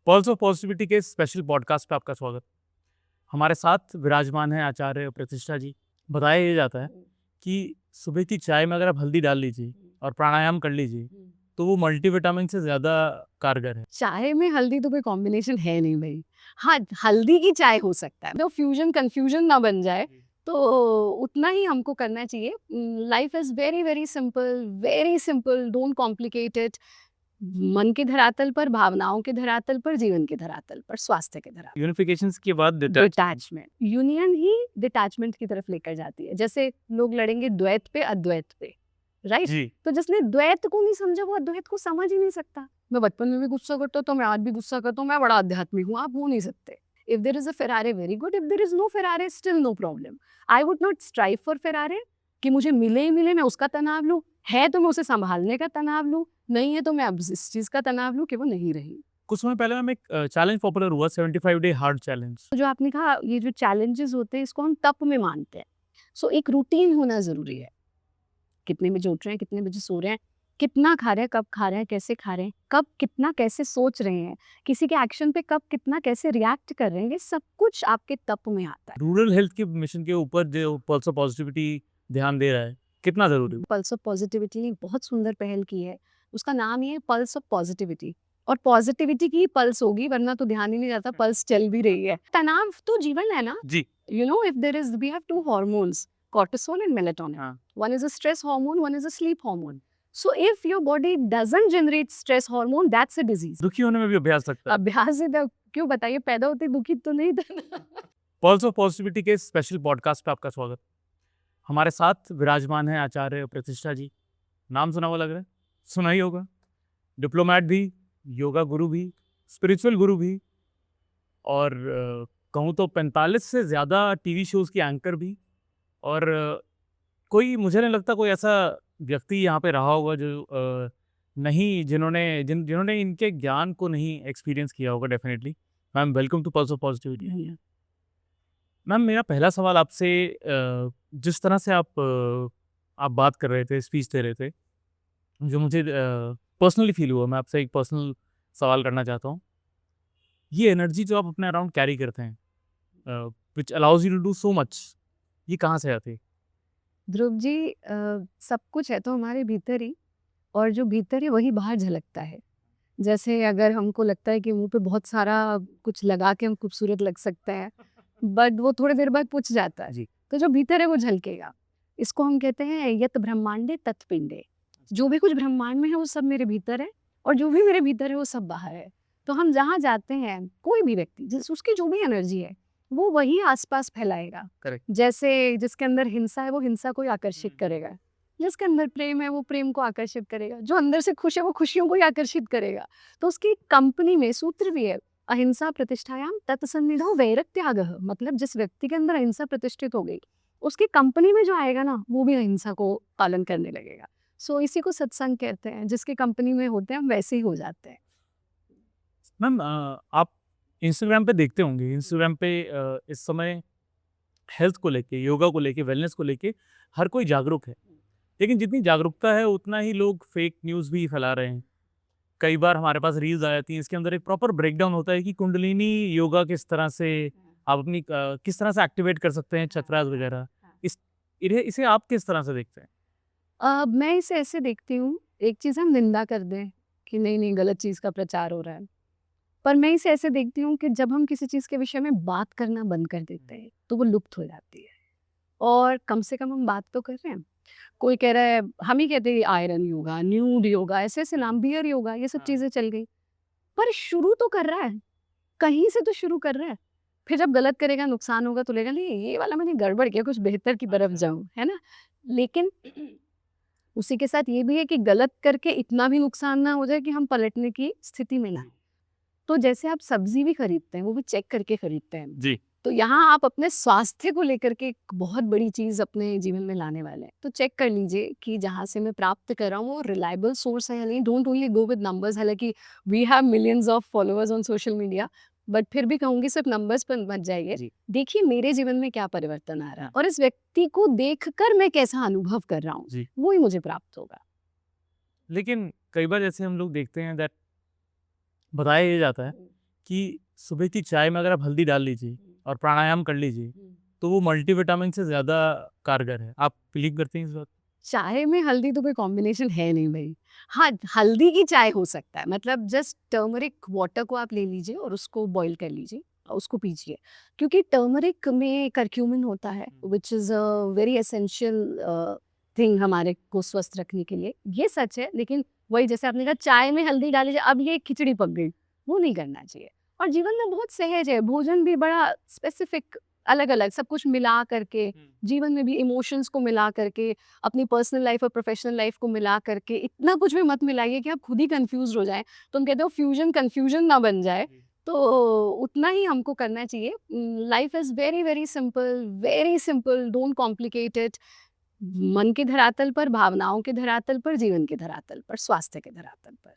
Pulse of positivity के special podcast पे आपका स्वागत। हमारे साथ विराजमान है आचार्य प्रतिष्ठा जी। बताया ये जाता है कि सुबह की चाय में अगर आप हल्दी डाल लीजिए और प्राणायाम कर लीजिए तो वो मल्टीविटामिन से ज़्यादा कारगर है। चाय में हल्दी तो कोई कॉम्बिनेशन है नहीं भाई। हाँ, हल्दी की चाय हो सकता है तो फ्यूजन कंफ्यूजन ना बन जाए, तो उतना ही हमको करना चाहिए। Life is very very simple, don't complicate it. मन के धरातल पर, भावनाओं के धरातल पर, जीवन के धरातल पर, स्वास्थ्य के धरातल यूनिफिकेशन के बाद डिटैचमेंट, यूनियन ही डिटैचमेंट की तरफ लेकर जाती है। जैसे लोग लड़ेंगे द्वैत पे अद्वैत पे, राइट? जी तो जिसने द्वैत को नहीं समझा वो अद्वैत को समझ ही नहीं सकता। मैं बचपन में भी गुस्सा करता हूँ तो मैं आज भी गुस्सा करता हूँ, मैं बड़ा आध्यात्मिक हूँ, आप हो नहीं सकते। If there is a Ferrari very good, if there is no Ferrari still no problem. I would not strive for Ferrari कि मुझे मिले ही मिले मैं उसका तनाव लूँ, है तो मैं उसे संभालने का तनाव लूँ, नहीं है तो मैं अब इस चीज का तनाव लूँ कि वो नहीं रही। कुछ समय पहले मैम एक चैलेंज पॉपुलर हुआ 75 डे हार्ड चैलेंज। तो जो आपने कहा, ये जो चैलेंजेस होते हैं इसको हम तप में मानते हैं। सो एक रूटीन होना जरूरी है। कितने बजे उठ रहे हैं, कितने बजे सो रहे हैं, कितना खा रहे हैं, कब खा रहे हैं, कैसे खा रहे हैं, कब कितना कैसे सोच रहे हैं, किसी के एक्शन पे कब कितना कैसे रिएक्ट कर रहे हैं, ये सब कुछ आपके तप में आता है। रूरल हेल्थ के मिशन के ऊपर जो पल्स ऑफ पॉजिटिविटी ध्यान दे रहा है, कितना ज़रूरी है? पल्स ऑफ पॉजिटिविटी ने बहुत सुंदर पहल की है। उसका नाम ही है पल्स ऑफ पॉजिटिविटी। और पॉजिटिविटी की पल्स होगी, वरना तो ध्यान ही नहीं जाता पल्स चल भी रही है। तनाव तो जीवन है ना। जी You know, if there is, we have two hormones, cortisol and melatonin. हाँ। One is a stress hormone, one is a sleep hormone. So if your body doesn't generate stress hormone, that's a disease. दुखी होने में भी अभ्यास लगता है। अभ्यास है तो क्यों बताइए, पैदा होते दुखी तो नहीं था ना। पल्स ऑफ पॉजिटिविटी के स्पेशल पॉडकास्ट पे आपका स्वागत। हमारे साथ विराजमान है आचार्य प्रतिष्ठा जी। नाम सुना हुआ लग रहा है, सुना ही होगा। डिप्लोमैट भी, योगा गुरु भी, स्पिरिचुअल गुरु भी, और कहूँ तो 45 से ज़्यादा टीवी शोज़ की एंकर भी। और कोई मुझे नहीं लगता कोई ऐसा व्यक्ति यहाँ पे रहा होगा जो नहीं जिन्होंने इनके ज्ञान को नहीं एक्सपीरियंस किया होगा। Definitely ma'am, welcome to pulse of positivity. Ma'am, मेरा पहला सवाल आपसे, जिस तरह से आप बात कर रहे थे, स्पीच दे रहे थे, जो मुझे पर्सनली फील हुआ, मैं आपसे एक पर्सनल सवाल करना चाहता हूँ। ये एनर्जी जो आप अपने अराउंड कैरी करते हैं, which allows you to do so much, ये कहाँ से आती है? ध्रुव जी, सब कुछ है तो हमारे भीतर ही, और जो भीतर है वही बाहर झलकता है। जैसे अगर हमको लगता है कि मुंह पे बहुत सारा कुछ लगा के हम खूबसूरत लग सकते हैं, बट वो थोड़ी देर बाद पुछ जाता है, जी तो जो भीतर है वो झलकेगा। इसको हम कहते हैं यत ब्रह्मांडे तत्पिंडे। जो भी कुछ ब्रह्मांड में है वो सब मेरे भीतर है, और जो भी मेरे भीतर है वो सब बाहर है। तो हम जहाँ जाते हैं, कोई भी व्यक्ति जिस उसकी जो भी एनर्जी है वो वही आसपास फैलाएगा। करेक्ट। जैसे जिसके अंदर हिंसा है वो हिंसा को ही आकर्षित करेगा, जिसके अंदर प्रेम है वो प्रेम को आकर्षित करेगा, जो अंदर से खुश है वो खुशियों को ही आकर्षित करेगा। तो उसकी कंपनी में सूत्र भी है, अहिंसा प्रतिष्ठायाम तत्सन्निधौ वैरत्यागः। मतलब जिस व्यक्ति के अंदर अहिंसा प्रतिष्ठित हो गई, उसकी कंपनी में जो आएगा ना वो भी अहिंसा को पालन करने लगेगा। सो इसी को सत्संग कहते हैं। जिसकी कंपनी में होते हैं हम वैसे ही हो जाते हैं। मैम, आप इंस्टाग्राम पे देखते होंगे, इंस्टाग्राम पे इस समय हेल्थ को लेके, योगा को लेके, वेलनेस को लेके हर कोई जागरूक है। लेकिन जितनी जागरूकता है उतना ही लोग फेक न्यूज़ भी फैला रहे हैं। कई बार हमारे पास रील्स आ जाती हैं, इसके अंदर एक प्रॉपर ब्रेकडाउन होता है कि कुंडलिनी योगा किस तरह से आप अपनी किस तरह से एक्टिवेट कर सकते हैं, चक्रास वगैरह। इसे आप किस तरह से देखते हैं? मैं इसे ऐसे देखती हूँ, एक चीज़ हम निंदा कर दें कि नहीं नहीं गलत चीज़ का प्रचार हो रहा है, पर मैं इसे ऐसे देखती हूँ कि जब हम किसी चीज़ के विषय में बात करना बंद कर देते हैं तो वो लुप्त हो जाती है। और कम से कम हम बात तो कर रहे हैं। कोई कह रहा है, हम ही कहते हैं आयरन योगा, न्यूड योगा, ऐसे ऐसे नाम, बियर योगा, ये सब हाँ। चीज़ें चल गई। पर शुरू तो कर रहा है, कहीं से तो शुरू कर रहा है। फिर जब गलत करेगा, नुकसान होगा तो लेगा नहीं ये वाला मैंने गड़बड़ किया, कुछ बेहतर की तरफ जाऊँ, है ना? लेकिन उसी के साथ ये भी है कि गलत करके इतना भी नुकसान ना हो जाए कि हम पलटने की स्थिति में ना आएं। तो जैसे आप सब्जी भी खरीदते हैं वो भी चेक करके खरीदते हैं। जी तो यहाँ आप अपने स्वास्थ्य को लेकर के एक बहुत बड़ी चीज़ अपने जीवन में लाने वाले हैं। तो चेक कर लीजिए कि जहाँ से मैं प्राप्त कर रहा हूँ वो रिलायबल सोर्स है या नहीं। Don't only go with numbers. हालांकि we have millions of followers on social media, but फिर भी कहूँगी सिर्फ नंबर्स पर मत जाइए। जी देखिए मेरे जीवन में क्या परिवर्तन आ रहा है और इस व्यक्ति को देखकर मैं कैसा अनुभव कर रहा हूँ, जी। वो ही मुझे प्राप्त होगा। लेकिन कई बार जैसे हम लोग देखते हैं दैट बताया ये जाता है कि सुबह की चाय में अगर आप हल्दी डाल लीजिए और प्राणायाम कर लीजिए तो वो मल्टीविटामिन से ज़्यादा कारगर है। आप बिलीव करते हैं इस बात? चाय में हल्दी तो कोई कॉम्बिनेशन है नहीं भाई। हाँ, हल्दी की चाय हो सकता है, मतलब जस्ट टर्मरिक वाटर को आप ले लीजिए और उसको बॉईल कर लीजिए और उसको पीजिए, क्योंकि टर्मरिक में करक्यूमिन होता है which is a very essential thing हमारे को स्वस्थ रखने के लिए। ये सच है, लेकिन वही जैसे आपने कहा चाय में हल्दी डाल लीजिए, अब ये खिचड़ी पक गई, वो नहीं करना चाहिए। और जीवन में बहुत सहज है, भोजन भी बड़ा स्पेसिफिक अलग-अलग सब कुछ मिला करके, जीवन में भी इमोशंस को मिला करके, अपनी पर्सनल लाइफ और प्रोफेशनल लाइफ को मिला करके इतना कुछ भी मत मिलाइए कि आप खुद ही कंफ्यूज हो जाएं। तो हम कहते हो फ्यूजन कंफ्यूजन ना बन जाए, तो उतना ही हमको करना चाहिए। Life is very very simple, don't complicate it. मन के धरातल पर, भावनाओं के धरातल पर, जीवन के धरातल पर, स्वास्थ्य के धरातल पर।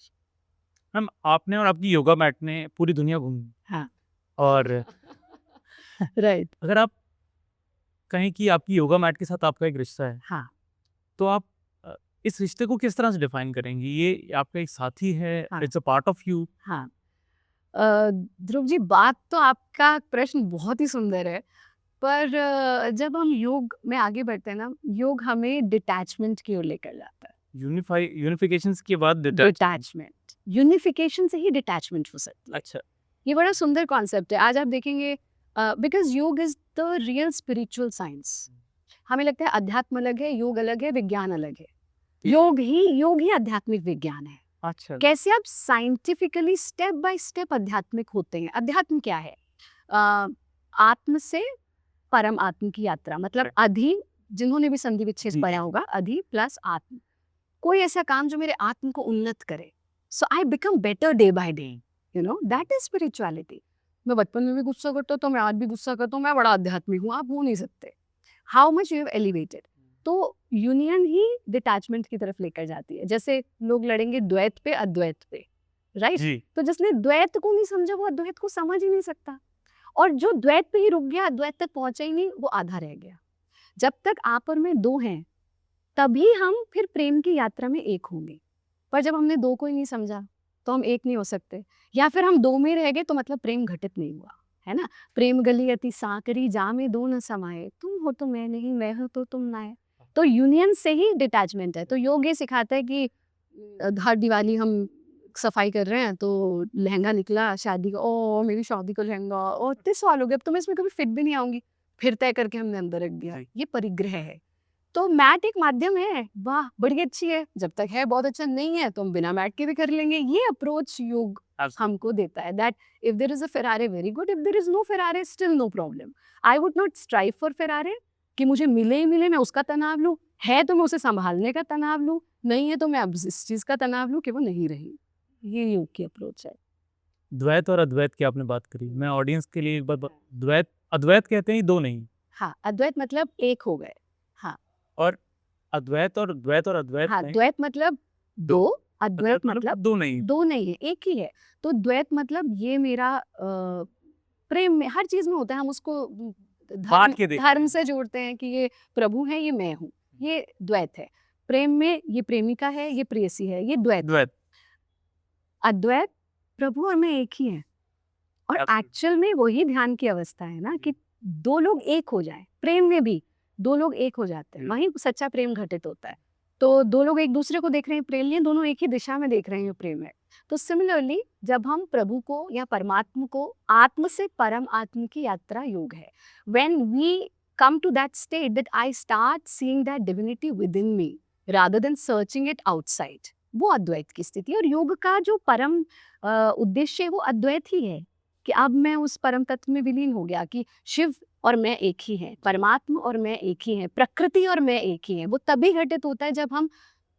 मैम आपने और आपकी योगा मैट ने पूरी दुनिया घूमी हाँ और राइट। अगर आप कहें कि आपकी योगा मैट के साथ आपका एक रिश्ता है, हाँ तो आप इस रिश्ते को किस तरह से डिफाइन करेंगी? ये आपका एक साथी है, हाँ। It's a part of you? हाँ ध्रुव जी, बात तो आपका प्रश्न बहुत ही सुंदर है, पर जब हम योग में आगे बढ़ते हैं ना, योग हमें डिटैचमेंट की ओर लेकर जाता है। यूनिफिकेशन के बाद डिटैचमेंट, यूनिफिकेशन से ही डिटैचमेंट हो सकती है। अच्छा। ये बड़ा सुंदर कॉन्सेप्ट है। आज आप देखेंगे, बिकॉज योग is the real spiritual science. हमें लगता है अध्यात्म अलग है, योग अलग है, विज्ञान अलग है। योग ही आध्यात्मिक विज्ञान है। अच्छा। कैसे आप साइंटिफिकली स्टेप बाय स्टेप आध्यात्मिक होते हैं। अध्यात्म क्या है? आत्म से परम आत्म की यात्रा, मतलब अधि, जिन्होंने भी संधि विच्छेद पढ़ा होगा, अधि प्लस आत्म। कोई ऐसा काम जो मेरे आत्म को उन्नत करे, so I become better day by day, you know, that is spirituality. मैं बचपन में भी गुस्सा करता तो मैं आज भी गुस्सा करता हूँ, मैं बड़ा आध्यात्मिक हूँ, आप हो नहीं सकते। How much you have elevated. तो यूनियन ही डिटैचमेंट की तरफ लेकर जाती है। जैसे लोग लड़ेंगे द्वैत पे अद्वैत पे, राइट? जी। तो जिसने द्वैत को नहीं समझा वो अद्वैत को समझ ही नहीं सकता, और जो द्वैत पे ही रुक गया, अद्वैत तक पहुंचा ही नहीं, वो आधा रह गया। जब तक आप और मैं दो हैं, तभी हम फिर प्रेम की यात्रा में एक होंगे। पर जब हमने दो को ही नहीं समझा, तो हम एक नहीं हो सकते। या फिर हम दो में रह गए, तो मतलब प्रेम घटित नहीं हुआ, है ना? प्रेम गली अति साकरी, जा में दो न समाये, तुम हो तो मैं नहीं, मैं हो तो तुम ना है। तो यूनियन से ही डिटैचमेंट है। तो योग ये सिखाता है कि हर दिवाली हम सफाई कर रहे हैं, तो लहंगा निकला शादी का, ओ मेरी शादी का लहंगा, और इतने साल हो गए, अब तो मैं इसमें कभी फिट भी नहीं आऊंगी, फिर तय करके हमने अंदर रख दिया। ये परिग्रह है। तो मैट एक माध्यम है, वाह बड़ी अच्छी है, जब तक है बहुत अच्छा, नहीं है तो हम बिना मैट के भी कर लेंगे। ये अप्रोच योग हमको देता है, that if there is a Ferrari very good, if there is no Ferrari still no problem. I would not strive for Ferrari कि मुझे मिले ही मिले, मैं उसका तनाव लूँ, है तो मैं उसे संभालने का तनाव लूँ, नहीं है तो मैं अब इस चीज का तनाव लूँ कि वो नहीं रही। ये योग की अप्रोच है। द्वैत और अद्वैत की आपने बात करी, मैं ऑडियंस के लिए एक बार द्वैत अद्वैत कहते हैं, दो नहीं। हाँ, अद्वैत मतलब एक हो गए। हाँ, और अद्वैत और द्वैत और अद्वैत हाँ, नहीं। द्वैत मतलब दो, अद्वैत मतलब दो नहीं। दो नहीं है, एक ही है। तो द्वैत मतलब ये मेरा प्रेम में हर चीज में होता है, हम उसको बांट के देखते धर्म हैं। से जोड़ते हैं कि ये प्रभु है, ये मैं हूँ, ये द्वैत है। प्रेम में ये प्रेमिका है, ये प्रेयसी है, ये द्वैत। द्वैत। अद्वैत प्रभु और मैं एक ही है। और Absolutely. एक्चुअल में वही ध्यान की अवस्था है ना, कि दो लोग एक हो जाए। प्रेम में भी दो लोग एक हो जाते हैं, वहीं सच्चा प्रेम घटित होता है। तो दो लोग एक दूसरे को देख रहे हैं, प्रेम नहीं, दोनों एक ही दिशा में देख रहे हैं, ये प्रेम है। तो सिमिलरली जब हम प्रभु को या परमात्मा को, आत्म से परम आत्म की यात्रा योग है। When we come to that state that I start seeing that divinity within me rather than searching it outside, वो अद्वैत की स्थिति। और योग का जो परम उद्देश्य है वो अद्वैत ही है, कि अब मैं उस परम तत्व में विलीन हो गया कि शिव और मैं एक ही हैं, परमात्मा और मैं एक ही हैं, प्रकृति और मैं एक ही हैं। वो तभी घटित होता है जब हम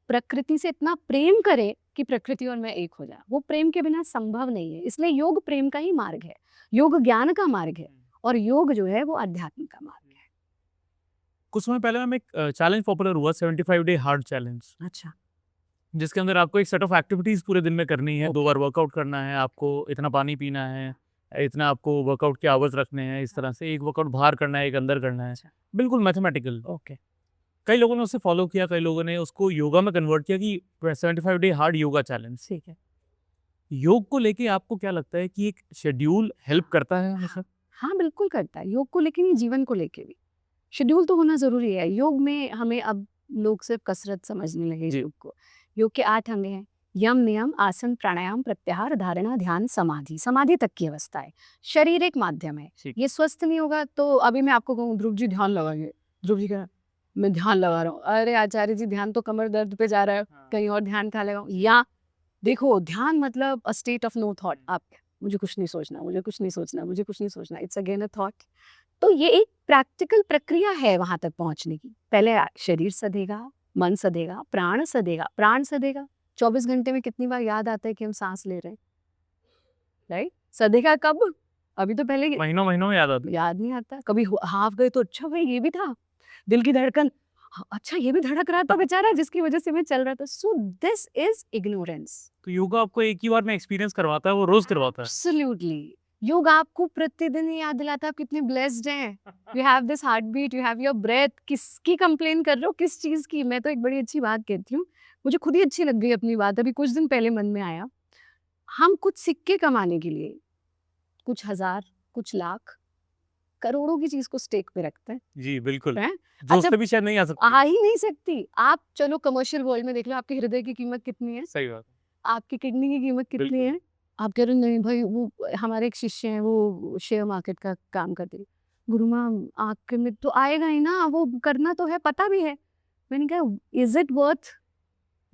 प्रकृति से इतना प्रेम करें कि प्रकृति और मैं एक हो जाए। वो प्रेम के बिना संभव नहीं है। इसलिए योग प्रेम का ही मार्ग है, योग ज्ञान का मार्ग है, और योग जो है वो अध्यात्म का मार्ग है। कुछ समय पहले मैम एक चैलेंज पॉपुलर हुआ, 75 डे हार्ड चैलेंज, अच्छा, जिसके अंदर आपको एक सेट ऑफ एक्टिविटीज पूरे दिन में करनी है। 2 बार वर्कआउट करना है, आपको इतना पानी पीना है, इतना आपको वर्कआउट के आवर्स रखने हैं, इस तरह से एक वर्कआउट बाहर करना है, एक अंदर करना है, बिल्कुल मैथमेटिकल। ओके। कई लोगों ने उसे फॉलो किया, कई लोगों ने उसको योगा में कन्वर्ट किया कि 75 डे हार्ड योगा चैलेंज। ठीक है। योग को लेके आपको क्या लगता है कि एक शेड्यूल हेल्प करता है हमेशा? हाँ, बिल्कुल करता है। योग को लेके नहीं, जीवन को लेके भी। शेड्यूल तो होना ज़रूरी है। योग में हमें अब लोग सिर्फ़ कसरत समझने लगे जी। योग को। योग के 8 अंग हैं। यम, नियम, आसन, प्राणायाम, प्रत्याहार, धारणा, ध्यान, समाधि। समाधि तक की अवस्था है। शरीर एक माध्यम है। ठीक। ये स्वस्थ नहीं होगा तो अभी मैं आपको कहूँ ध्रुव जी ध्यान लगाइए। ध्रुव जी कह रहा है, मैं ध्यान लगा रहा हूँ। अरे आचार्य जी ध्यान तो कमर दर्द पे जा रहा है, कहीं और ध्यान कहाँ लगाऊँ? या देखो ध्यान मतलब a state of no thought. आप मुझे कुछ नहीं सोचना, मुझे कुछ नहीं सोचना, मुझे कुछ नहीं सोचना। It's again a thought. तो ये एक प्रैक्टिकल प्रक्रिया है वहां तक पहुंचने की। पहले शरीर सधेगा, मन सधेगा, प्राण सधेगा। प्राण सधेगा 24 घंटे में कितनी बार याद आता है कि हम सांस ले रहे हैं, राइट? सधेगा कब? अभी तो पहले महीनों महीनों में याद आता है। याद नहीं आता। कभी हाफ गए तो अच्छा भाई ये भी था। दिल की धड़कन, हाँ, अच्छा ये भी धड़क रहा था बेचारा जिसकी वजह से मैं चल रहा था। So this is ignorance. तो योगा आपको एक ही बार में एक्सपीरियंस करवाता है, वो रोज करवाता है। एब्सोल्युटली। योग आपको प्रतिदिन ही याद दिलाता है आप कितने ब्लेस्ड हैं। You have this heart beat, you have your breath. किसकी कंप्लेन कर रहे हो, किस चीज की? मैं तो एक बड़ी अच्छी बात कहती हूँ, मुझे खुद ही अच्छी लग गई अपनी बात, अभी कुछ दिन पहले मन में आया। हम कुछ सिक्के कमाने के लिए कुछ हजार, कुछ लाख, करोड़ों की चीज को स्टेक पे रखते हैं, जी, बिल्कुल। हैं? जो अच्छा, उससे भी शायद नहीं आ सकती। आ ही नहीं सकती। आप चलो कमर्शियल वर्ल्ड में देख लो, आपके हृदय की कीमत कितनी है, सही बात। आपकी किडनी की कीमत कितनी बिल्कुल। है? आप कह रहे हो नहीं भाई, वो हमारे एक शिष्य हैं, वो शेयर मार्केट का काम करते हैं। गुरु माँ आँख में तो आएगा ही ना, वो करना तो है, पता भी है। मैंने कहा is it worth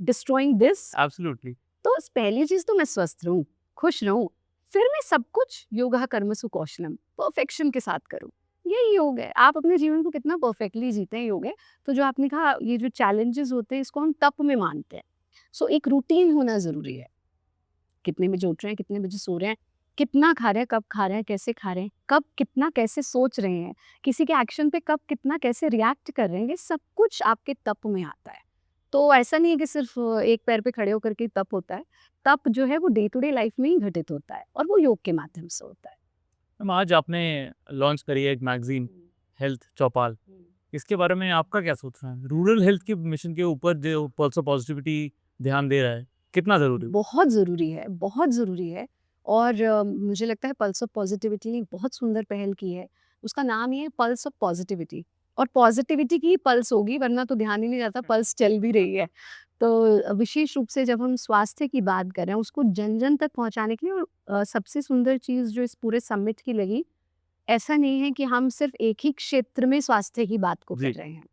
destroying this? Absolutely. तो पहली चीज तो मैं स्वस्थ रहूं, खुश रहूं, फिर मैं सब कुछ योगा कर्मसु कौशलम परफेक्शन के साथ करूं। यही योग है। आप अपने जीवन को कितना परफेक्टली जीते हैं, योग है। तो जो आपने कहा ये जो चैलेंजेस होते हैं इसको हम तप में मानते हैं। सो एक रूटीन होना जरूरी है। कितने बजे उठ रहे हैं, कितने बजे सो रहे हैं, कितना खा रहे हैं, कब खा रहे हैं, कैसे खा रहे हैं, कब कितना कैसे सोच रहे हैं, किसी के एक्शन पे कब कितना कैसे रिएक्ट कर रहे हैं, ये सब कुछ आपके तप में आता है। तो ऐसा नहीं है कि सिर्फ एक पैर पे खड़े होकर के तप होता है। तप जो है वो डे टू डे लाइफ में ही घटित होता है और वो योग के माध्यम से होता है। मैम, आज आपने लॉन्च करी है एक मैगजीन, हेल्थ चौपाल। इसके बारे में आपका क्या सोचना है? रूरल हेल्थ के मिशन के ऊपर जो पल्स ऑफ पॉजिटिविटी ध्यान दे रहा है, कितना ज़रूरी है? बहुत ज़रूरी है, बहुत ज़रूरी है। और मुझे लगता है पल्स ऑफ पॉजिटिविटी ने एक बहुत सुंदर पहल की है। उसका नाम ही है पल्स ऑफ पॉजिटिविटी, और पॉजिटिविटी की ही पल्स होगी, वरना तो ध्यान ही नहीं जाता पल्स चल भी रही है। तो विशेष रूप से जब हम स्वास्थ्य की बात कर रहे हैं उसको जन-जन तक पहुँचाने के लिए, और सबसे सुंदर चीज़ जो इस पूरे समिट की लगी, ऐसा नहीं है कि हम सिर्फ एक ही क्षेत्र में स्वास्थ्य की बात को कर जी। रहे हैं,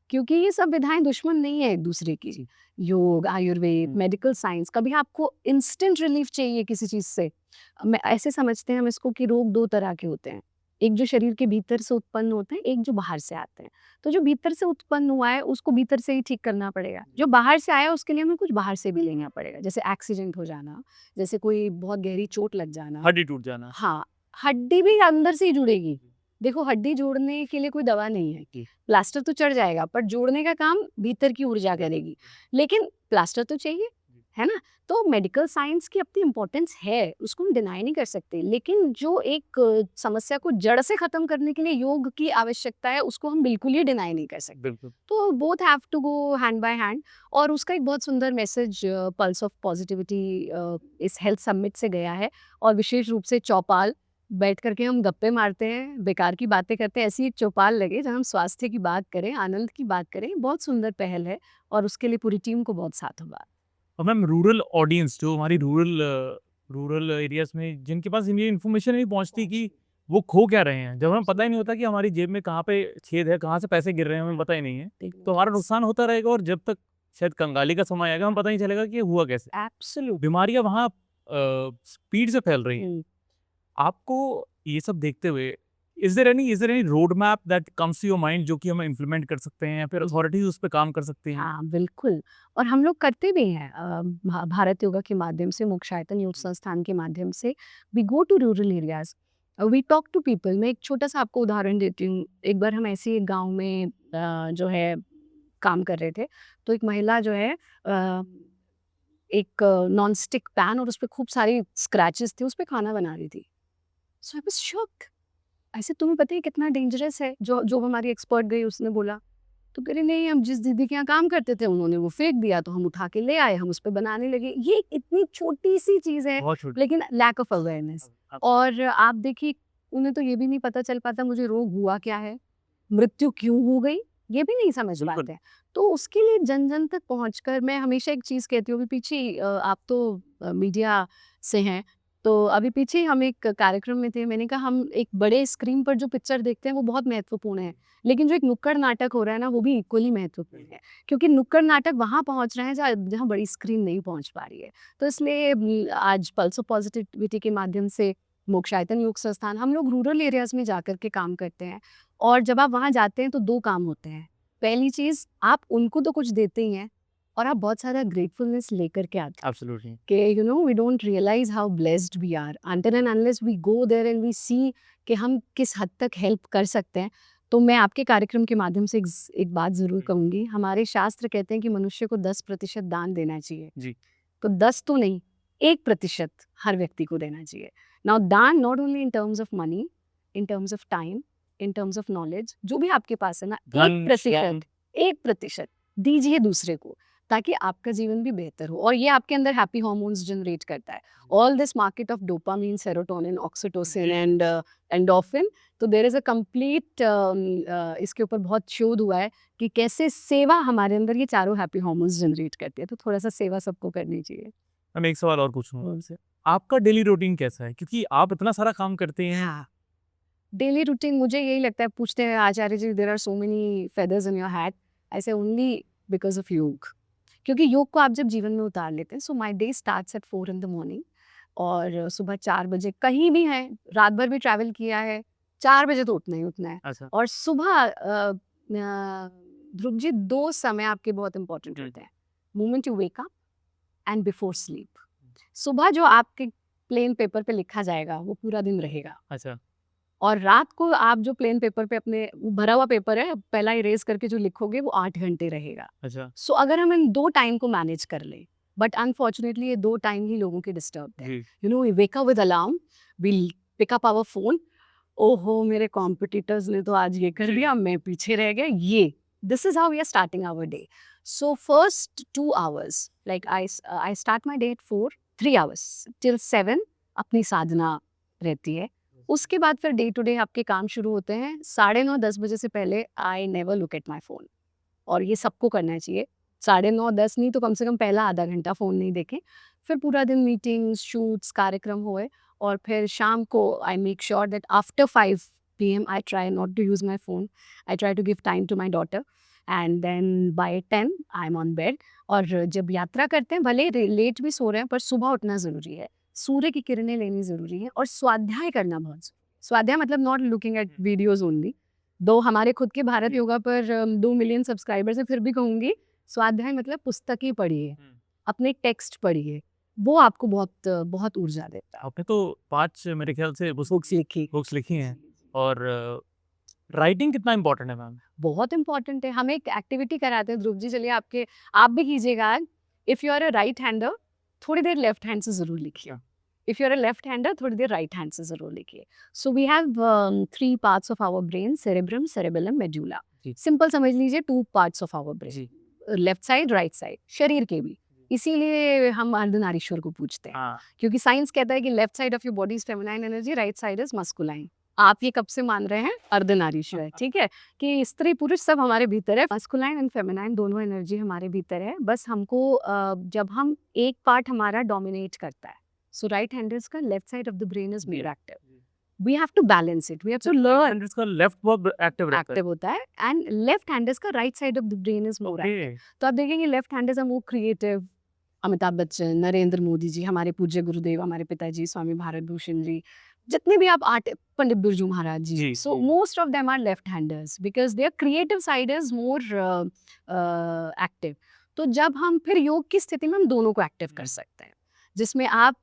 क्योंकि ये सब विधाएं दुश्मन नहीं है एक दूसरे की। जी। योग, आयुर्वेद, मेडिकल साइंस, कभी आपको इंस्टेंट रिलीफ चाहिए किसी चीज से, मैं ऐसे समझते हैं हम इसको कि रोग दो तरह के होते हैं। एक जो शरीर के भीतर से उत्पन्न होते हैं, एक जो बाहर से आते हैं। तो जो भीतर से उत्पन्न हुआ है उसको भीतर से ही ठीक करना पड़ेगा, जो बाहर से आया उसके लिए हमें कुछ बाहर से भी लेना पड़ेगा, जैसे एक्सीडेंट हो जाना, जैसे कोई बहुत गहरी चोट लग जाना। हड्डी टूट जाना। हाँ, हड्डी भी अंदर से ही जुड़ेगी। देखो हड्डी जोड़ने के लिए कोई दवा नहीं है कि प्लास्टर तो चढ़ जाएगा, पर जोड़ने का काम भीतर की ऊर्जा करेगी। लेकिन प्लास्टर तो चाहिए, है ना? तो मेडिकल साइंस की अपनी इम्पोर्टेंस है, उसको हम डिनाई नहीं कर सकते। लेकिन जो एक समस्या को जड़ से खत्म करने के लिए योग की आवश्यकता है, उसको हम बिल्कुल ही डिनाई नहीं कर सकते। बिल्कुल। तो both have to go hand by hand. और उसका एक बहुत सुंदर मैसेज पल्स ऑफ पॉजिटिविटी इस हेल्थ समिट से गया है। और विशेष रूप से चौपाल बैठ करके हम गप्पे मारते हैं, बेकार की बातें करते हैं, ऐसी एक चौपाल लगे जहाँ हम स्वास्थ्य की बात करें, आनंद की बात करें। बहुत सुंदर पहल है और उसके लिए पूरी टीम को बहुत साधुवाद। और मैम, रूरल ऑडियंस जो हमारी रूरल एरियाज में जिनके पास ये इन्फॉर्मेशन नहीं पहुंचती कि वो खो क्या रहे हैं, जब हमें पता ही नहीं होता कि हमारी जेब में कहाँ पे छेद है, कहाँ से पैसे गिर रहे हैं, हमें पता ही नहीं है, तो हमारा नुकसान होता रहेगा। और जब तक शायद कंगाली का समय आएगा, हम पता नहीं चलेगा कि ये हुआ कैसे। एब्सोल्यूट। बीमारियां वहाँ स्पीड से फैल रही हैं। आपको ये सब देखते हुए is there any road map that comes to your mind जो कि हम इम्प्लीमेंट कर सकते हैं या फिर अथॉरिटीज उस पे काम कर सकती हैं? हाँ, बिल्कुल। और हम लोग करते भी हैं। भारत योगा के माध्यम से, मोक्षायतन योग संस्थान के माध्यम से we go to rural areas, we talk to people. मैं एक छोटा सा आपको उदाहरण देती हूँ। एक बार हम ऐसे ही एक गाँव में जो है काम कर रहे थे, तो एक महिला जो है एक नॉन स्टिक पैन और उस पे खूब सारी स्क्रैचेस थे, उस पे खाना बना रही थी। सो आई वाज शॉक्ड। ऐसे तुम्हें पता है कितना डेंजरस है? जो जो हमारी एक्सपर्ट गई उसने बोला। तो कह रही नहीं, हम जिस दीदी के यहाँ काम करते थे उन्होंने वो फेंक दिया, तो हम उठा के ले आए, हम उस पे बनाने लगे। ये इतनी छोटी सी चीज़ है, बहुत छोटी। लेकिन लैक ऑफ अवेयरनेस। और आप देखिए, उन्हें तो ये भी नहीं पता चल पाता मुझे रोग हुआ क्या है, मृत्यु क्यों हो गई, ये भी नहीं समझ बिल्कुल। पाते हैं। तो उसके लिए जन-जन तक पहुँचकर मैं हमेशा एक चीज़ कहती हूँ, अभी पीछे आप तो मीडिया से हैं, तो अभी पीछे हम एक कार्यक्रम में थे, मैंने कहा हम एक बड़े स्क्रीन पर जो पिक्चर देखते हैं वो बहुत महत्वपूर्ण है, लेकिन जो एक नुक्कड़ नाटक हो रहा है ना, वो भी इक्वली महत्वपूर्ण है, क्योंकि नुक्कड़ नाटक वहाँ पहुँच रहे हैं जहाँ बड़ी स्क्रीन नहीं पहुँच पा रही है। तो इसलिए आज पल्स ऑफ पॉजिटिविटी के माध्यम से मोक्षायतन योग संस्थान, हम लोग रूरल एरियाज़ में जाकर के काम करते हैं। और जब आप वहाँ जाते हैं तो 2 काम होते हैं। पहली चीज़, आप उनको तो कुछ देते ही हैं, और आप बहुत सारा ग्रेटफुलनेस लेकर के आते हैं एब्सोल्युटली। कि we don't realise how blessed we are until and unless we go there and we see कि हम किस हद तक हेल्प कर सकते हैं। तो मैं आपके कार्यक्रम के माध्यम से एक बात ज़रूर कहूँगी, हमारे शास्त्र कहते हैं कि मनुष्य को 10% दान देना चाहिए। जी। तो 10 तो नहीं, 1% हर व्यक्ति को देना चाहिए। नाउ दान not only in terms of money, in terms of time, in terms of knowledge, जो भी आपके पास है ना, धन, 1% दीजिए दूसरे को, ताकि आपका जीवन भी बेहतर हो, और ये आपके अंदर हैप्पी हार्मोन्स जनरेट करता है। All this market of dopamine, serotonin, oxytocin and endorphin, तो देयर इज अ कंप्लीट इसके ऊपर बहुत शोध हुआ है कि कैसे सेवा हमारे अंदर ये चारों हैप्पी हार्मोन्स जनरेट करती है। तो थोड़ा सा सेवा सबको करनी चाहिए। मैं एक सवाल और पूछूंगा आपसे, आपका डेली रूटीन कैसा है, क्योंकि आप इतना सारा काम करते हैं। हाँ, डेली रूटीन मुझे यही लगता है, पूछते हैं Acharya ji there are so many feathers in your hat, I say only because of योग। क्योंकि योग को आप जब जीवन में उतार लेते हैं, so my day starts at 4 in the morning, और सुबह 4 बजे कहीं भी हैं, रात भर भी ट्रैवल किया है, 4 बजे तो उठना ही उठना है। अच्छा। और सुबह ध्रुव जी 2 समय आपके बहुत इंपॉर्टेंट होते हैं, moment you wake up and before sleep. सुबह जो आपके प्लेन पेपर पे लिखा जाएगा वो पूरा दिन रहेगा, अच्छा। और रात को आप जो प्लेन पेपर पे अपने वो भरा हुआ पेपर है, पहला इरेज करके जो लिखोगे वो 8 घंटे रहेगा। अच्छा। सो अगर हम इन 2 टाइम को मैनेज कर लें, बट अनफॉर्चुनेटली ये 2 टाइम ही लोगों के डिस्टर्ब है। जी। We wake up with alarm, we pick up our phone, ओहो मेरे कॉम्पिटिटर्स ने तो आज ये कर दिया, मैं पीछे रह गया, ये this is how we are starting our day. So first 2 hours, like I start my day at 4, 3 hours till 7 अपनी साधना रहती है। उसके बाद फिर डे टू डे आपके काम शुरू होते हैं। 9:30-10 बजे से पहले I never look at my phone, और ये सबको करना चाहिए। 9:30-10 नहीं तो कम से कम पहला आधा घंटा फ़ोन नहीं देखें। फिर पूरा दिन मीटिंग्स, शूट्स, कार्यक्रम हुए, और फिर शाम को I make sure that after 5 PM I try not to use my phone. I try to give time to my daughter, and then by 10 I am on bed. और जब यात्रा करते हैं, भले लेट भी सो रहे हैं, पर सुबह उठना ज़रूरी है, सूर्य की किरणें लेनी ज़रूरी है, और स्वाध्याय करना बहुत ज़रूरी है। स्वाध्याय मतलब not looking at videos only, दो हमारे खुद के भारत योगा पर 2 मिलियन सब्सक्राइबर्स हैं, फिर भी कहूँगी स्वाध्याय मतलब पुस्तकें पढ़िए, अपने टेक्स्ट पढ़िए, वो आपको बहुत बहुत ऊर्जा देता है। आपने तो 5 मेरे ख्याल से बुक्स लिखी। बुक्स लिखी हैं, और राइटिंग कितना इम्पोर्टेंट है मैम? बहुत इंपॉर्टेंट है। हम एक एक्टिविटी कराते हैं ध्रुव जी, चलिए आप भी कीजिएगा आज। If you are a right hander, थोड़ी देर लेफ्ट हैंड से ज़रूर लिखिए। If you are a left hander, थोड़ी देर राइट हैंड से ज़रूर लिखिए। So we have 3 parts of our brain, cerebrum, cerebellum, medulla. जी। सिंपल समझ लीजिए 2 पार्ट्स ऑफ आवर ब्रेन, जी। लेफ्ट साइड, राइट साइड, शरीर के भी। इसीलिए हम अर्धनारीश्वर को पूजते हैं, हाँ। क्योंकि साइंस कहता है कि left side of your body is feminine energy, right side is masculine. आप ये कब से मान रहे हैं? अर्धनारीश्वर, ठीक है, कि स्त्री पुरुष सब हमारे भीतर है, मस्कुलाइन एंड फेमिनाइन दोनों एनर्जी हमारे भीतर है। बस हमको जब हम एक पार्ट हमारा डोमिनेट करता है, सो राइट हैंडर्स का left side of the brain is more active, we have to balance it, we have to learn. इसका लेफ्ट बहुत एक्टिव रहता है। एक्टिव होता है, एंड लेफ्ट हैंडर्स का right side of the brain is more active. Okay. तो आप देखेंगे left handers are more creative. Amitabh Bachchan, Narendra Modi ji, हमारे पूज्य गुरुदेव, हमारे पिताजी स्वामी भारत भूषण जी, जितने भी आप आर्ट, पंडित बिरजू महाराज जी, जी, सो जी। Most of them are left handers because their creative side is more active. तो जब हम फिर योग की स्थिति में हम दोनों को एक्टिव कर सकते हैं, जिसमें आप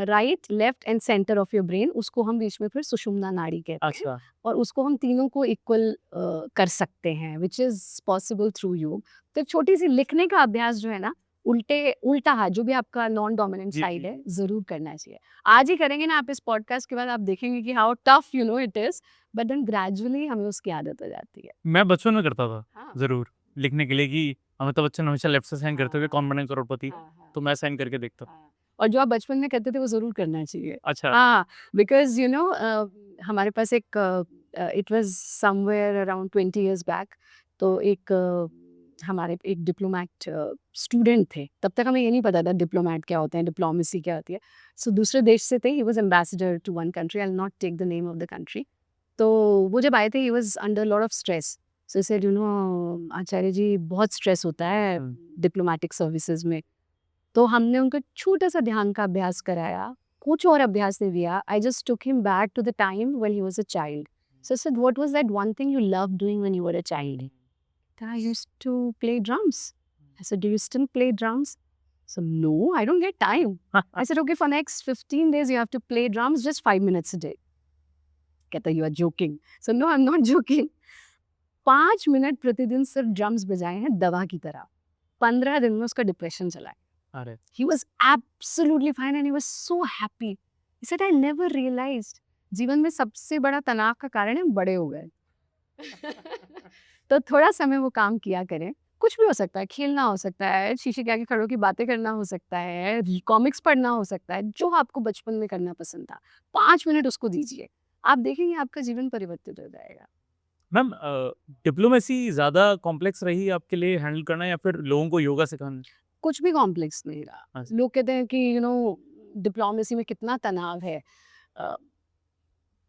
right, left and centre of your brain, उसको हम बीच में फिर सुषुम्ना नाड़ी कहते हैं, अच्छा। और उसको हम तीनों को इक्वल कर सकते हैं, विच इज़ पॉसिबल थ्रू योग। तो एक छोटी सी लिखने का अभ्यास जो है ना, उल्टा हाथ जो भी आपका नॉन डोमिनेंट जी, साइड जी। है जरूर करना चाहिए। आज ही करेंगे ना आप इस पॉडकास्ट के बाद आप देखेंगे कि how tough you know it is, but then gradually हमें उसकी आदत हो जाती है। मैं बचपन में करता था, हाँ ज़रूर, लिखने के लिए कि अमिताभ बच्चन हमेशा लेफ्ट से साइन करते हुए हाँ कौन बनेगा करोड़पति, हाँ हाँ तो मैं साइन करके देखता था। हाँ। और जो आप बचपन में करते थे वो ज़रूर करना चाहिए। अच्छा, हाँ, बिकॉज़ यू नो हमारे पास एक it was somewhere around 20 years back, तो एक हमारे एक डिप्लोमैट स्टूडेंट थे। तब तक हमें ये नहीं पता था डिप्लोमैट क्या होते हैं, डिप्लोमेसी क्या होती है। सो दूसरे देश से थे, he was ambassador to one country, I will not take the name of the country. तो वो जब आए थे he was under lot of stress. So he said you know Acharya ji बहुत स्ट्रेस होता है हुँ। डिप्लोमैटिक सर्विसेज़ में। तो हमने उनको छोटा-सा ध्यान का अभ्यास कराया, कुछ और अभ्यास नहीं दिया। I just took him back to the time when he was a child. So I said, "what was that one thing you loved doing when you were a child?" "I used to play drums." I said, "do you still play drums?" So no, I don't get time. I said, okay, for next 15 days you have to play drums just 5 minutes a day. कहता you are joking. So no, I'm not joking. 5 minute प्रतिदिन सिर्फ drums बजाए हैं दवा की तरह। 15 दिन में उसका डिप्रेशन चला गया। अरे! He was absolutely fine and he was so happy. He said, I never realized जीवन में सबसे बड़ा तनाव का कारण है बड़े हो गए। तो थोड़ा समय वो काम किया करें। कुछ भी हो सकता है, खेलना हो सकता है, शीशे के आगे खड़े होके बातें करना हो सकता है, कॉमिक्स पढ़ना हो सकता है, जो आपको बचपन में करना पसंद था। 5 मिनट उसको दीजिए। आप देखेंगे आपका जीवन परिवर्तित हो जाएगा। मैम डिप्लोमेसी ज़्यादा कॉम्प्लेक्स रही आपके लिए हैंडल करना या फिर लोगों को योगा सिखाना? कुछ भी कॉम्प्लेक्स नहीं रहा। अच्छा, लोग कहते हैं कि यू नो डिप्लोमेसी में कितना तनाव है। अ,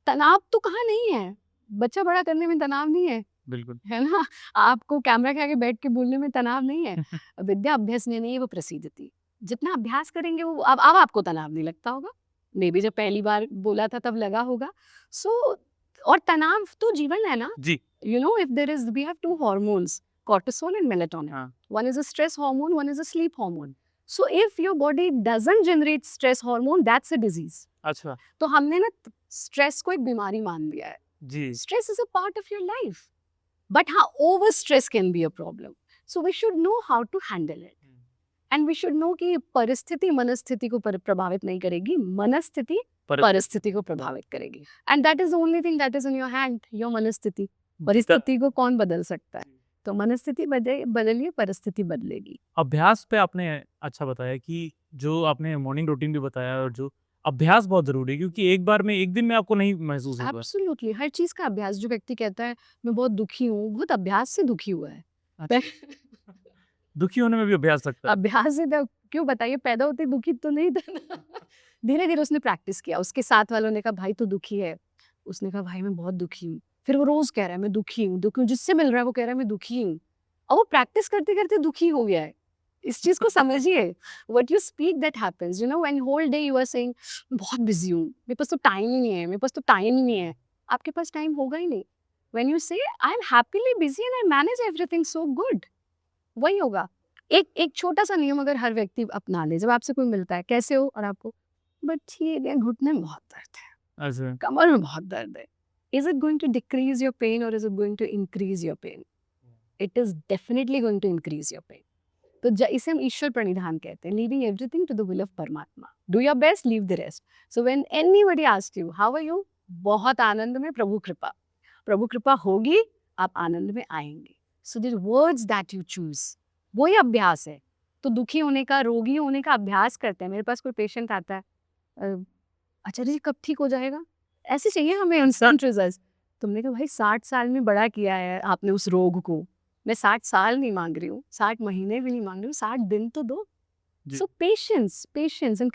तनाव तो कहाँ नहीं है। बच्चा बड़ा करने में तनाव नहीं है, बिल्कुल। है ना? आपको कैमरा के आगे बैठ के बोलने में तनाव नहीं है। विद्या अभ्यसने नहीं वो प्रसिद्धति। जितना अभ्यास करेंगे वो अब आपको तनाव नहीं लगता होगा। मेबी जब पहली बार बोला था तब लगा होगा। सो और तनाव तो जीवन है ना। जी, You know, if there is, we have two hormones, cortisol and melatonin. हाँ, One is a stress hormone, one is a sleep hormone. So if your body doesn't generate stress hormone, that's a disease. अच्छा, तो हमने ना stress को एक बीमारी मान लिया है। जी, Stress is a part of your life. But हाँ, over stress can be a problem. So we should know how to handle it. And we should know कि परिस्थिति मनस्थिति को प्रभावित नहीं करेगी, मनस्थिति परिस्थिति को प्रभावित करेगी। And that is the only thing that is in your hand, your मनस्थिति। परिस्थिति को कौन बदल सकता है? तो मनस्थिति बदलिए, परिस्थिति बदलेगी। अभ्यास पे आपने अच्छा बताया कि जो आपने मॉर्निंग रूटीन भी बताया और जो अभ्यास बहुत ज़रूरी है क्योंकि एक बार में एक दिन में आपको नहीं महसूस होगा। एब्सोल्युटली हर चीज़ का अभ्यास। जो व्यक्ति कहता है मैं बहुत दुखी हूँ, बहुत अभ्यास से दुखी हुआ है। दुखी होने में भी अभ्यास लगता है। अभ्यास से तो क्यों बताइए, पैदा होते ही दुखी तो नहीं था ना। धीरे-धीरे उसने प्रैक्टिस किया। उसके साथ वालों ने कहा भाई तू दुखी है। उसने कहा भाई मैं बहुत दुखी हूँ। फिर वो रोज़ कह रहा है मैं दुखी हूँ, दुखी हूँ। जिससे मिल रहा है वो कह रहा है मैं दुखी हूँ। और वो प्रैक्टिस करते-करते दुखी हो गया है। इस चीज़ को समझिए। What you speak that happens. You know when whole day you are saying बहुत बिज़ी हूँ, मेरे पास तो टाइम ही नहीं है, मेरे पास तो टाइम ही नहीं है। आपके पास टाइम होगा ही नहीं। व्हेन यू से I am happily busy and I manage everything so good, वही होगा। एक छोटा-सा नियम अगर हर व्यक्ति अपना ले, जब आपसे कोई मिलता है, कैसे हो? और आपको बस ठीक है, घुटने में बहुत दर्द है, अच्छा, कमर में बहुत दर्द है। Is it going to decrease your pain और is it going to increase your pain? It is definitely going to increase your pain. तो इसे हम ईश्वर प्रणिधान कहते हैं, leaving everything to the will of परमात्मा। Do your best, leave the rest. So when anybody asks you how are you? बहुत आनंद में, प्रभु कृपा। प्रभु कृपा होगी, आप आनंद में आएंगे। So the words that you choose, वही अभ्यास है। तो दुखी होने का, रोगी होने का अभ्यास करते हैं। मेरे पास कोई पेशेंट आता है, आचार्य जी कब ठीक हो जाएगा? ऐसे चाहिए हमें इंस्टेंट रिजल्ट। तुमने कहा भाई 60 साल में बड़ा किया है आपने उस रोग को। मैं 60 साल नहीं मांग रही हूँ, 60 महीने भी नहीं मांग रही हूँ, 60 दिन तो दो। जी। सो पेशेंस एंड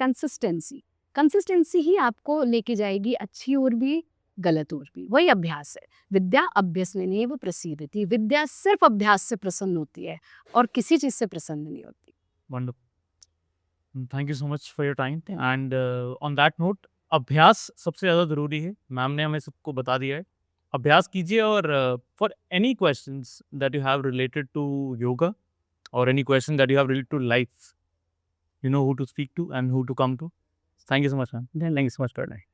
कंसिस्टेंसी ही आपको लेके जाएगी अच्छी ओर भी, गलत ओर भी। वही अभ्यास है। विद्या अभ्यसनेनैव प्रसीदति। विद्या सिर्फ अभ्यास से प्रसन्न होती है और किसी चीज से प्रसन्न नहीं होती। Wonderful. Thank you so much for your time and on that note अभ्यास सबसे ज़्यादा ज़रूरी है। मैम ने हमें सबको बता दिया है। अभ्यास कीजिए और for any questions that you have related to yoga और any question that you have related to life, you know who to speak to and who to come to. Thank you so much, ma'am. Thank you so much for your time.